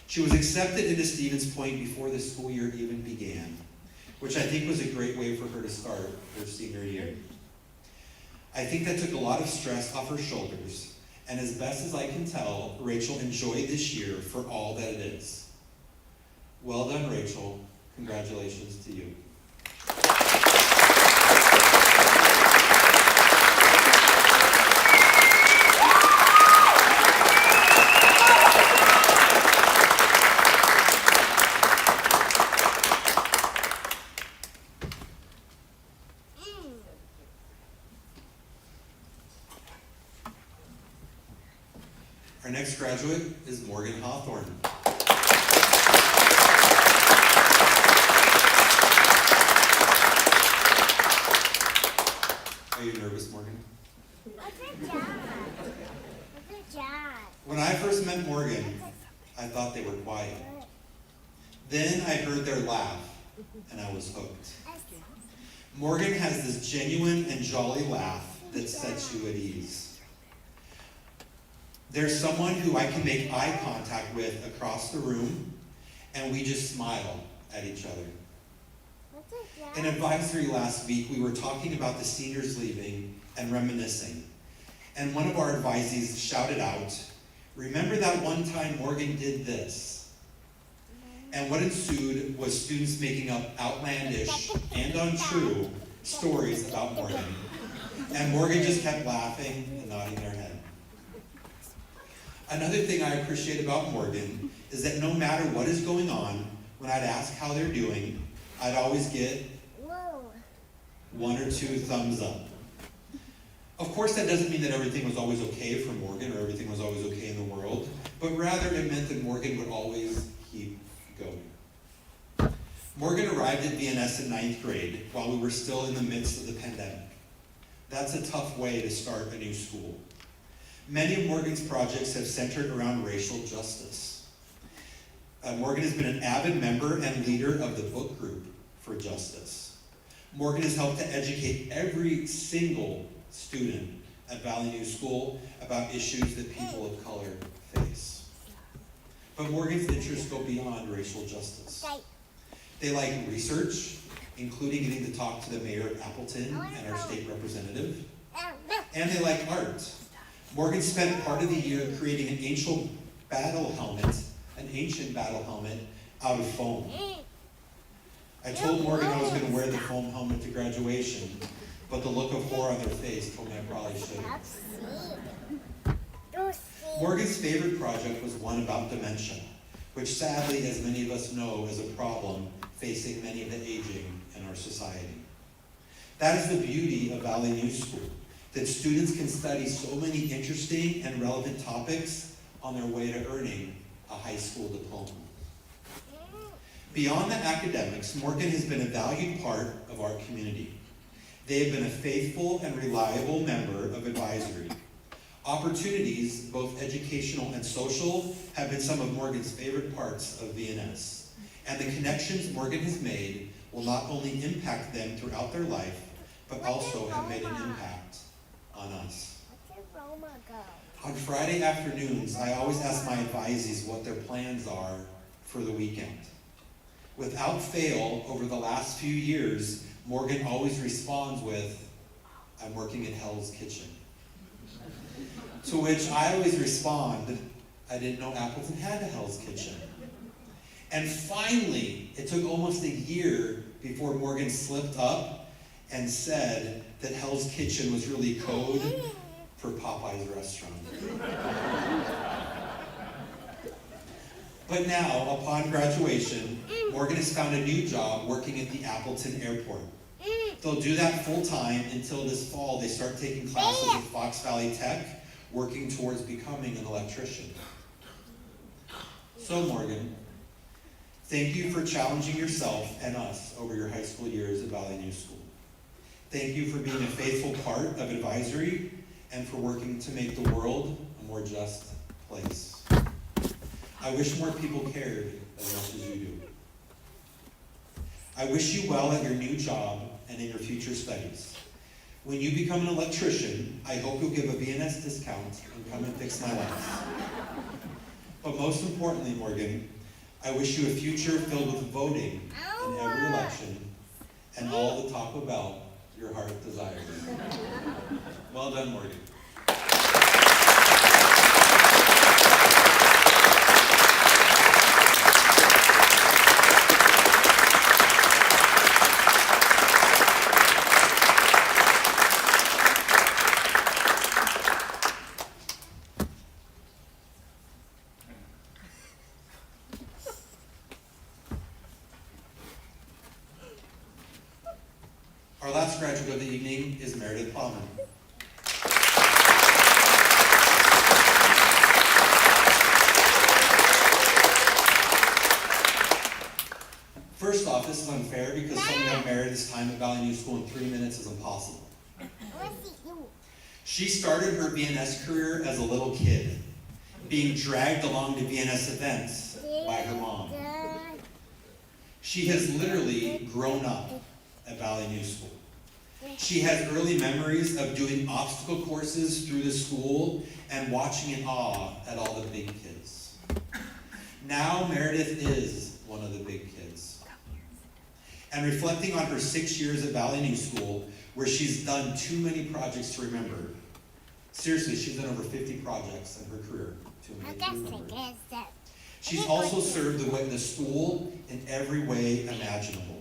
She was accepted into Stevens Point before the school year even began, which I think was a great way for her to start her senior year. I think that took a lot of stress off her shoulders, and as best as I can tell, Rachel enjoyed this year for all that it is. Well done, Rachel. Congratulations to you. Our next graduate is Morgan Hawthorne. Are you nervous, Morgan? Good job. Good job. When I first met Morgan, I thought they were quiet. Then I heard their laugh, and I was hooked. Morgan has this genuine and jolly laugh that sets you at ease. There's someone who I can make eye contact with across the room, and we just smile at each other. In advisory last week, we were talking about the seniors leaving and reminiscing. And one of our advisees shouted out, "Remember that one time Morgan did this?" And what ensued was students making up outlandish and untrue stories about Morgan. And Morgan just kept laughing and nodding their head. Another thing I appreciate about Morgan is that no matter what is going on, when I'd ask how they're doing, I'd always get one or two thumbs up. Of course, that doesn't mean that everything was always okay for Morgan or everything was always okay in the world, but rather it meant that Morgan would always keep going. Morgan arrived at VNS in 9th grade while we were still in the midst of the pandemic. That's a tough way to start a new school. Many of Morgan's projects have centered around racial justice. Morgan has been an avid member and leader of the book group for justice. Morgan has helped to educate every single student at Valley New School about issues that people of color face. But Morgan's interests go beyond racial justice. They like research, including getting to talk to the mayor of Appleton and our state representative. And they like art. Morgan spent part of the year creating an ancient battle helmet out of foam. I told Morgan I was going to wear the foam helmet to graduation, but the look of horror on their face told me I probably shouldn't. Morgan's favorite project was one about dementia, which sadly, as many of us know, is a problem facing many of the aging in our society. That is the beauty of Valley New School, that students can study so many interesting and relevant topics on their way to earning a high school diploma. Beyond the academics, Morgan has been a valued part of our community. They have been a faithful and reliable member of advisory. Opportunities, both educational and social, have been some of Morgan's favorite parts of VNS. And the connections Morgan has made will not only impact them throughout their life, but also have made an impact on us. On Friday afternoons, I always ask my advisees what their plans are for the weekend. Without fail, over the last few years, Morgan always responds with, "I'm working at Hell's Kitchen." To which I always respond, "I didn't know Appleton had a Hell's Kitchen." And finally, it took almost a year before Morgan slipped up and said that Hell's Kitchen was really code for Popeye's restaurant. But now, upon graduation, Morgan has found a new job working at the Appleton Airport. They'll do that full time until this fall they start taking classes at Fox Valley Tech, working towards becoming an electrician. So Morgan, thank you for challenging yourself and us over your high school years at Valley New School. Thank you for being a faithful part of advisory and for working to make the world a more just place. I wish more people cared as much as you do. I wish you well at your new job and in your future studies. When you become an electrician, I hope you'll give a VNS discount and come and fix my lights. But most importantly, Morgan, I wish you a future filled with voting in every election and all the Taco Bell your heart desires. Well done, Morgan. Our last graduate of the evening is Meredith Plowman. First off, this is unfair because summing up Meredith's time at Valley New School in 3 minutes is impossible. She started her VNS career as a little kid, being dragged along to VNS events by her mom. She has literally grown up at Valley New School. She has early memories of doing obstacle courses through the school and watching in awe at all the big kids. Now Meredith is one of the big kids. And reflecting on her 6 years at Valley New School, where she's done too many projects to remember. Seriously, she's done over 50 projects in her career. Too many to remember. She's also served the school in every way imaginable.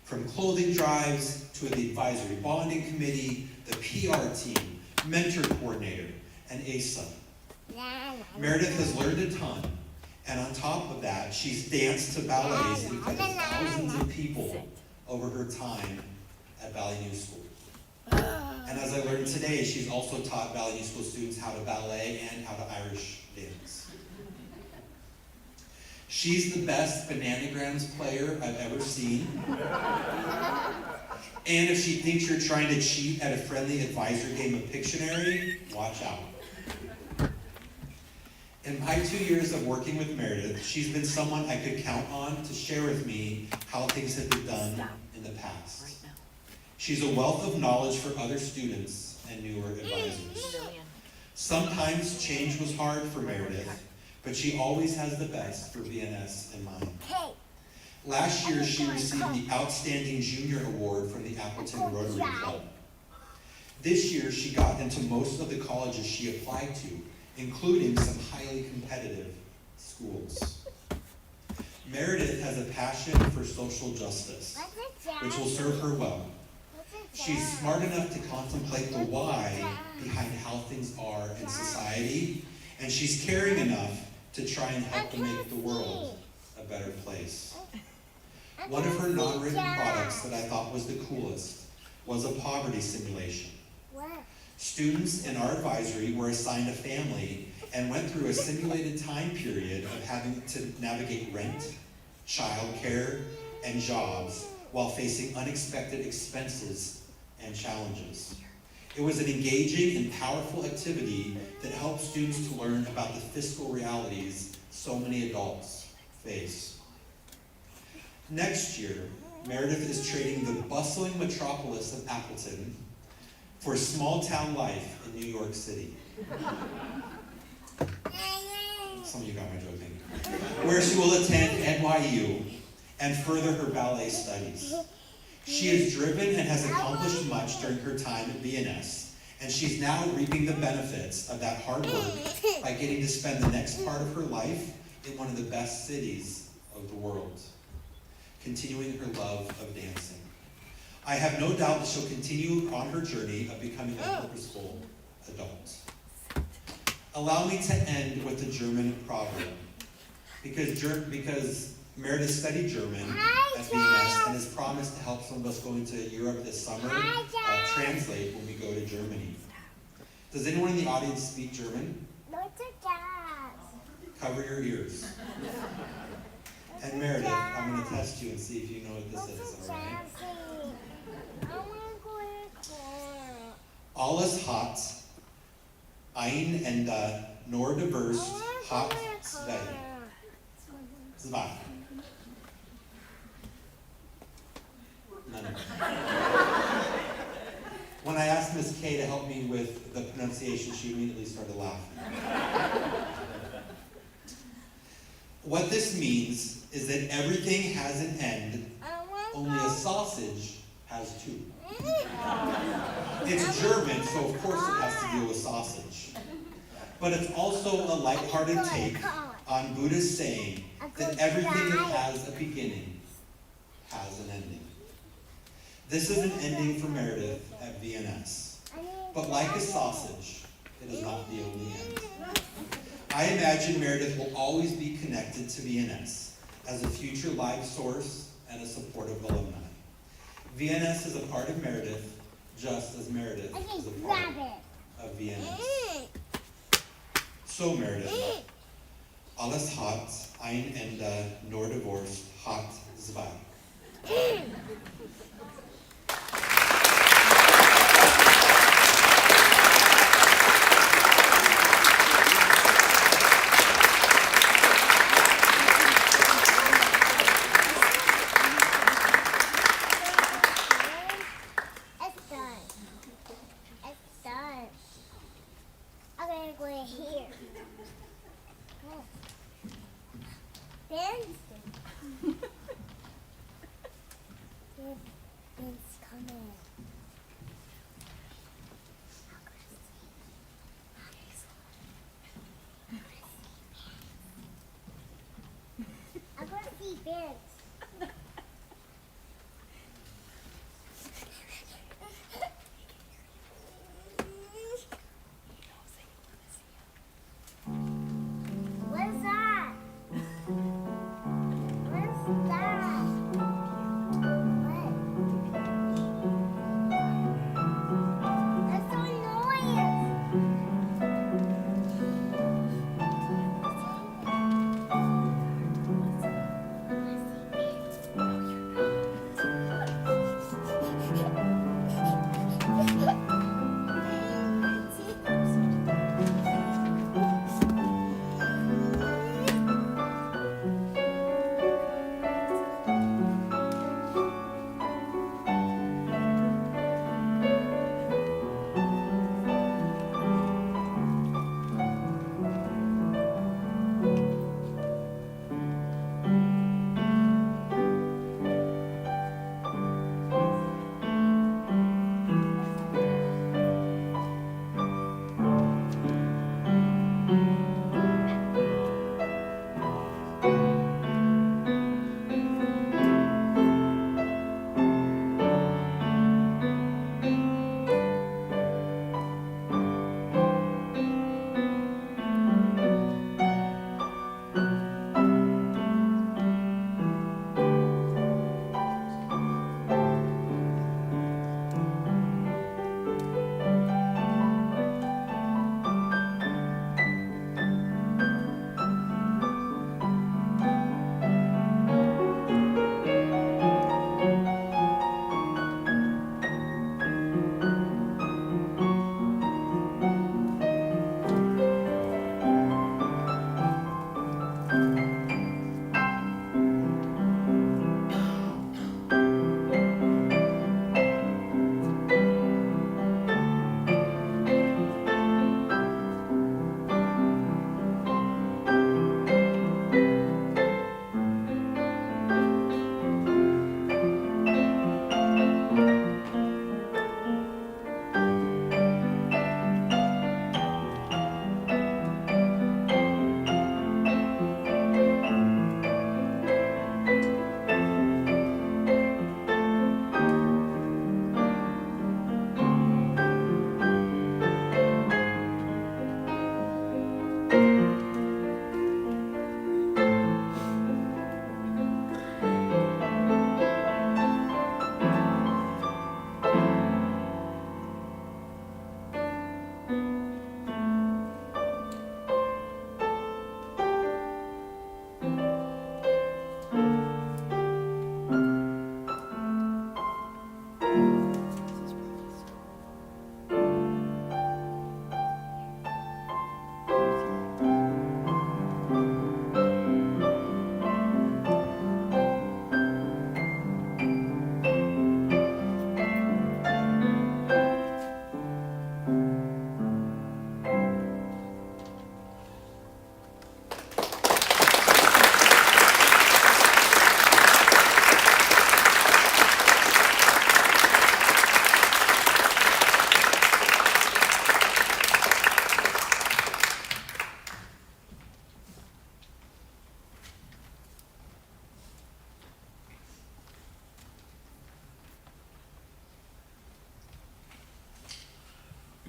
From clothing drives to the advisory bonding committee, the PR team, mentor coordinator, and ASA. Meredith has learned a ton, and on top of that, she's danced to ballets in front of thousands of people over her time at Valley New School. And as I learned today, she's also taught Valley New School students how to ballet and how to Irish dance. She's the best Bananagrams player I've ever seen. And if she thinks you're trying to cheat at a friendly advisory game of Pictionary, watch out. In my 2 years of working with Meredith, she's been someone I could count on to share with me how things have been done in the past. She's a wealth of knowledge for other students and newer advisors. Sometimes change was hard for Meredith, but she always has the best for VNS in mind. Last year, she received the Outstanding Junior Award from the Appleton Rotary Club. This year, she got into most of the colleges she applied to, including some highly competitive schools. Meredith has a passion for social justice, which will serve her well. She's smart enough to contemplate the why behind how things are in society, and she's caring enough to try and help to make the world a better place. One of her non-written products that I thought was the coolest was a poverty simulation. Students in our advisory were assigned a family and went through a simulated time period of having to navigate rent, childcare, and jobs while facing unexpected expenses and challenges. It was an engaging and powerful activity that helped students to learn about the fiscal realities so many adults face. Next year, Meredith is trading the bustling metropolis of Appleton for small town life in New York City. Some of you got my joking. Where she will attend NYU and further her ballet studies. She is driven and has accomplished much during her time at VNS, and she's now reaping the benefits of that hard work by getting to spend the next part of her life in one of the best cities of the world, continuing her love of dancing. I have no doubt that she'll continue on her journey of becoming a purposeful adult. Allow me to end with a German proverb, because Meredith studied German at VNS and has promised to help some of us going to Europe this summer translate when we go to Germany. Does anyone in the audience speak German? Cover your ears. And Meredith, I'm going to test you and see if you know what this is, all right? Alles hat ein Ende, nur der Durst hat zwei. Zwei. None. When I asked Miss K to help me with the pronunciation, she immediately started laughing. What this means is that everything has an end, only a sausage has two. It's German, so of course it has to deal with sausage. But it's also a lighthearted take on Buddha's saying that everything that has a beginning has an ending. This is an ending for Meredith at VNS. But like a sausage, it is not the only end. I imagine Meredith will always be connected to VNS as a future live source and a supportive alumni. VNS is a part of Meredith, just as Meredith is a part of VNS. So Meredith, alles hat ein Ende, nur Divorce hat zwei.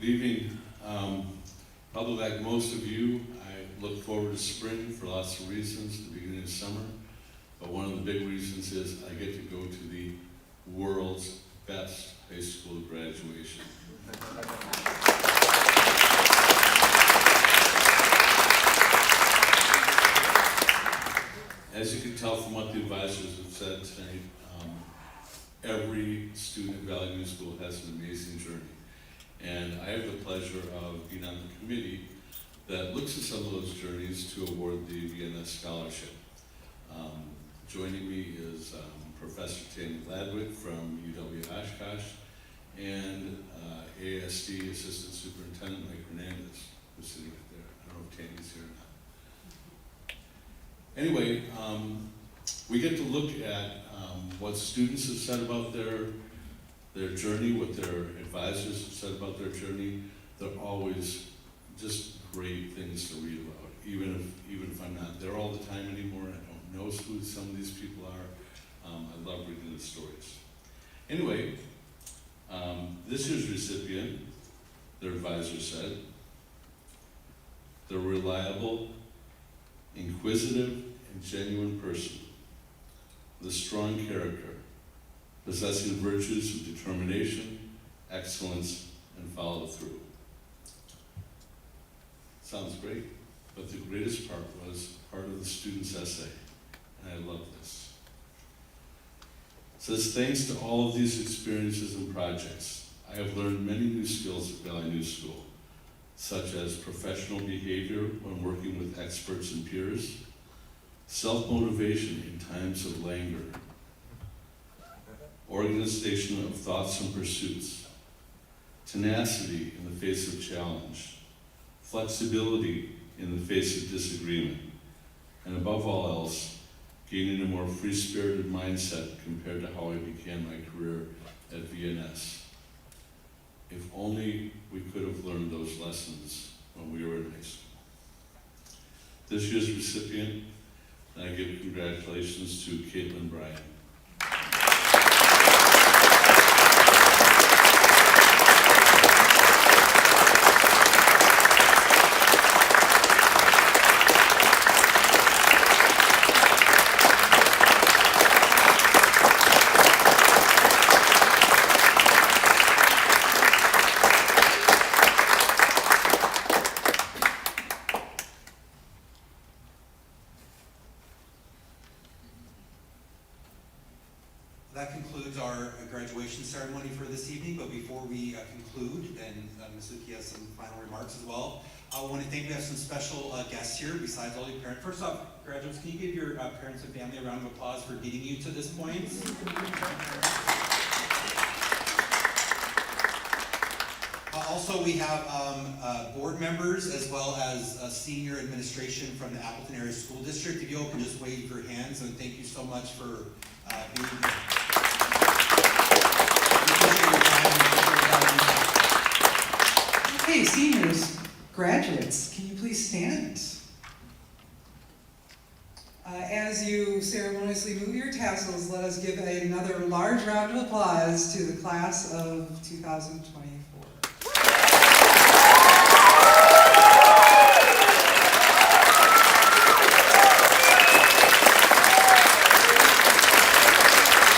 Good evening. Probably like most of you, I look forward to spring for lots of reasons, the beginning of summer. But one of the big reasons is I get to go to the world's best high school graduation. As you can tell from what the advisors have said tonight, every student at Valley New School has an amazing journey. And I have the pleasure of being on the committee that looks at some of those journeys to award the VNS scholarship. Joining me is Professor Tammy Gladwick from UW-Oshkosh and ASD Assistant Superintendent Mike Hernandez, who's sitting right there. I don't know if Tammy's here or not. Anyway, we get to look at what students have said about their journey, what their advisors have said about their journey. They're always just great things to read about, even if I'm not there all the time anymore. I don't know who some of these people are. I love reading the stories. Anyway, this year's recipient, their advisor said, they're a reliable, inquisitive, and genuine person with a strong character, possessing virtues of determination, excellence, and follow through. Sounds great, but the greatest part was part of the student's essay, and I love this. It says, thanks to all of these experiences and projects, I have learned many new skills at Valley New School, such as professional behavior when working with experts and peers, self-motivation in times of languor, organization of thoughts and pursuits, tenacity in the face of challenge, flexibility in the face of disagreement, and above all else, gaining a more free-spirited mindset compared to how I began my career at VNS. If only we could have learned those lessons when we were in high school. This year's recipient, and I give congratulations to Caitlin Bryan. That concludes our graduation ceremony for this evening, but before we conclude, and Ms. Uki has some final remarks as well, I want to thank, we have some special guests here besides all your parents. First off, graduates, can you give your parents and family a round of applause for getting you to this point? Also, we have board members as well as senior administration from the Appleton Area School District. If you all can just wave your hands, and thank you so much for being here. Okay, seniors, graduates, can you please stand? As you ceremoniously move your tassels, let us give another large round of applause to the class of 2024.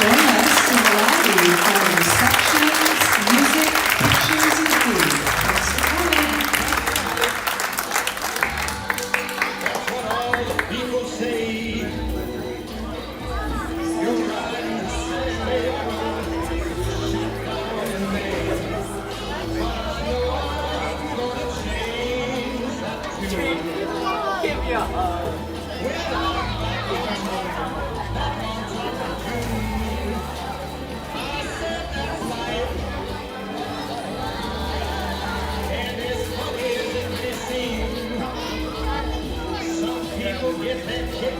Join us in the lobby for receptions, music, pictures, and food. Thanks for coming. That's what all the people say. You're right, stay on. Give you a hug. Some people get that kick.